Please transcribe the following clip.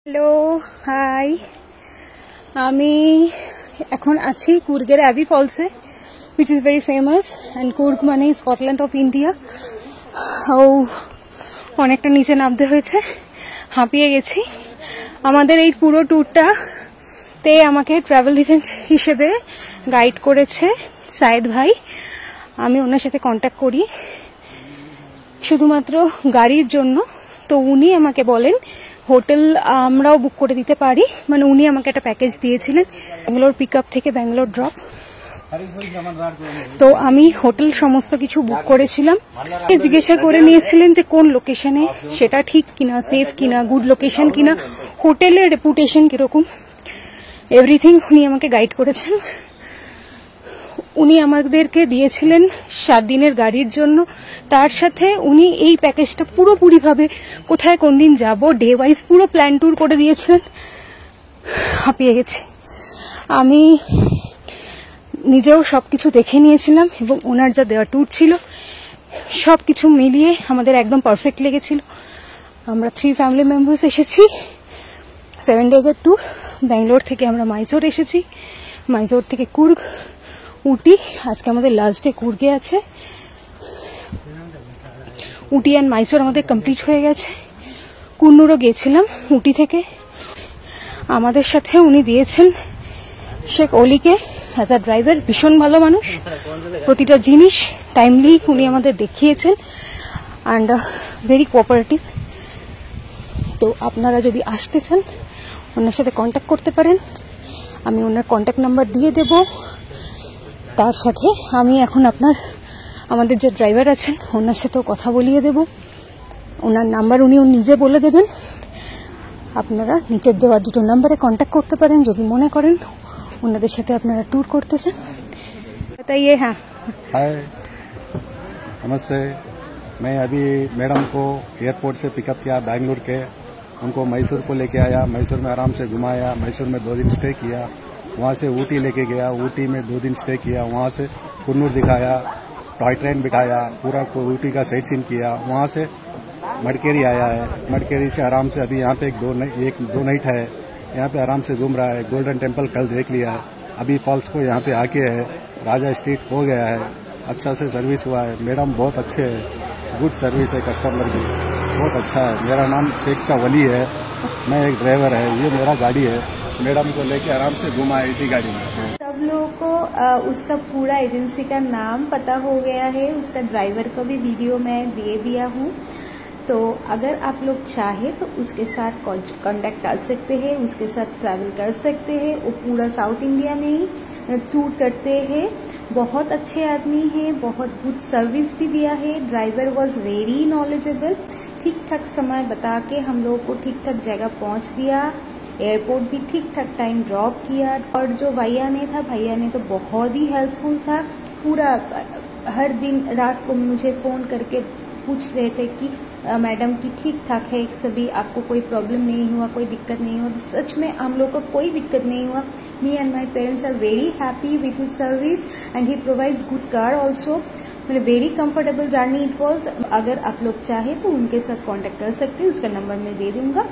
Hello, high. আমি এখন আছি কুর্গের অ্যাবি ফলসে, which is very famous, and Coorg মানে স্কটল্যান্ড অফ ইন্ডিয়া। ও অনেকটা নিচে নামতে হয়েছে, হাঁপিয়ে গেছি। আমাদের এই পুরো ট্যুরটা তে আমাকে ট্রাভেল এজেন্ট হিসেবে গাইড করেছে সায়েদ ভাই। আমি ওনার সাথে কন্ট্যাক্ট করি শুধুমাত্র গাড়ির জন্য। তো উনি আমাকে বলেন হোটেল আমরাও বুক করে দিতে পারি, মানে উনি আমাকে একটা প্যাকেজ দিয়েছিলেন ব্যাঙ্গালোর পিক আপ থেকে ব্যাঙ্গালোর ড্রপ। তো আমি হোটেল সমস্ত কিছু বুক করেছিলাম। জিজ্ঞাসা করে নিয়েছিলেন যে কোন লোকেশনে, সেটা ঠিক কিনা, সেফ কিনা, গুড লোকেশন কিনা, হোটেলের রেপুটেশন কিরকম, এভরিথিং উনি আমাকে গাইড করেছেন। উনি আমাদেরকে দিয়েছিলেন 7 দিনের গাড়ির জন্য, তার সাথে উনি এই প্যাকেজটা পুরোপুরিভাবে কোথায় কোন দিন যাব ডে ওয়াইজ পুরো প্ল্যান ট্যুর করে দিয়েছিলেন। হাঁপিয়ে গেছি। আমি নিজেও সবকিছু দেখে নিয়েছিলাম এবং ওনার যা দেওয়া ট্যুর ছিল সবকিছু মিলিয়ে আমাদের একদম পারফেক্ট লেগেছিল। আমরা 3 ফ্যামিলি মেম্বার্স এসেছি। 7 ডেজের ট্যুর। ব্যাঙ্গালোর থেকে আমরা মাইসোর এসেছি, মাইসোর থেকে কুর্গ, উটি। আজকে আমাদের লাস্ট ডে কুর্গে আছে। উটি অ্যান্ড মাইসোর আমাদের কমপ্লিট হয়ে গেছে। কুন্নুরও গিয়েছিলাম উটি থেকে। আমাদের সাথে উনি দিয়েছেন শেখ অলিকে অ্যাজ আ ড্রাইভার। ভীষণ ভালো মানুষ, প্রতিটা জিনিস টাইমলি উনি আমাদের দেখিয়েছেন অ্যান্ড ভেরি কোঅপারেটিভ। তো আপনারা যদি আসতে চান ওনার সাথে কন্ট্যাক্ট করতে পারেন। আমি ওনার কন্ট্যাক্ট নাম্বার দিয়ে দেব। তার সাথে আমি এখন আমাদের যে ড্রাইভার আছেন ওনার সাথেও কথা বলিয়ে দেব। ওনার নাম্বার উনি নিজে বলে দেবেন। আপনারা নিচের দেওয়া 2 নাম্বারে কন্ট্যাক্ট করতে পারেন যদি মনে করেন ওনাদের সাথে আপনারা ট্যুর করতেছেন। बताइए। हाँ, हाय, नमस्ते। मैं अभी मैडम को एयरपोर्ट से पिकअप किया बैंगलोर के। उनको मैसूर को लेके आया, मैसूर में आराम से घुमाया, मैसूर में 2 दिन स्टे किया। वहाँ से ऊटी लेके गया, ऊटी में 2 दिन स्टे किया। वहाँ से कुन्नूर दिखाया, टॉय ट्रेन बिठाया, पूरा ऊटी का साइट सीन किया। वहाँ से मडकेरी आया है, मडकेरी से आराम से अभी यहाँ पे एक दो नाइट है, यहाँ पे आराम से घूम रहा है। गोल्डन टेम्पल कल देख लिया है। अभी फॉल्स को यहाँ पे आके है, राजा स्ट्रीट हो गया है। अच्छा से सर्विस हुआ है। मैडम बहुत अच्छे है, गुड सर्विस है, कस्टमर की बहुत अच्छा है। मेरा नाम शेख शाह वली है, मैं एक ड्राइवर है। ये मेरा गाड़ी है, मैडम को लेके आराम से घुमा है इसी गाड़ी में। सब लोगों को उसका पूरा एजेंसी का नाम पता हो गया है। उसका ड्राइवर का भी वीडियो मैं दे दिया हूँ। तो अगर आप लोग चाहे तो उसके साथ कांटेक्ट कर सकते हैं, उसके साथ ट्रैवल कर सकते हैं। वो पूरा साउथ इंडिया में ही टूर करते हैं। बहुत अच्छे आदमी हैं, बहुत गुड सर्विस भी दिया है। Driver was very knowledgeable. ठीक ठाक समय बता के हम लोग को ठीक ठाक जगह पहुंच दिया। एयरपोर्ट भी ठीक ठाक टाइम ड्रॉप किया। और जो भैया ने तो बहुत ही हेल्पफुल था। पूरा हर दिन रात को मुझे फोन करके पूछ रहे थे कि मैडम की ठीक ठाक है सभी, आपको कोई प्रॉब्लम नहीं हुआ, कोई दिक्कत नहीं हुआ। सच में हम लोग को कोई दिक्कत नहीं हुआ। Me and my parents are very happy with his service and he provides good car also. Very comfortable journey it was. अगर आप लोग चाहे तो उनके साथ कांटेक्ट कर सकते हैं, उसका नंबर मैं दे दूंगा।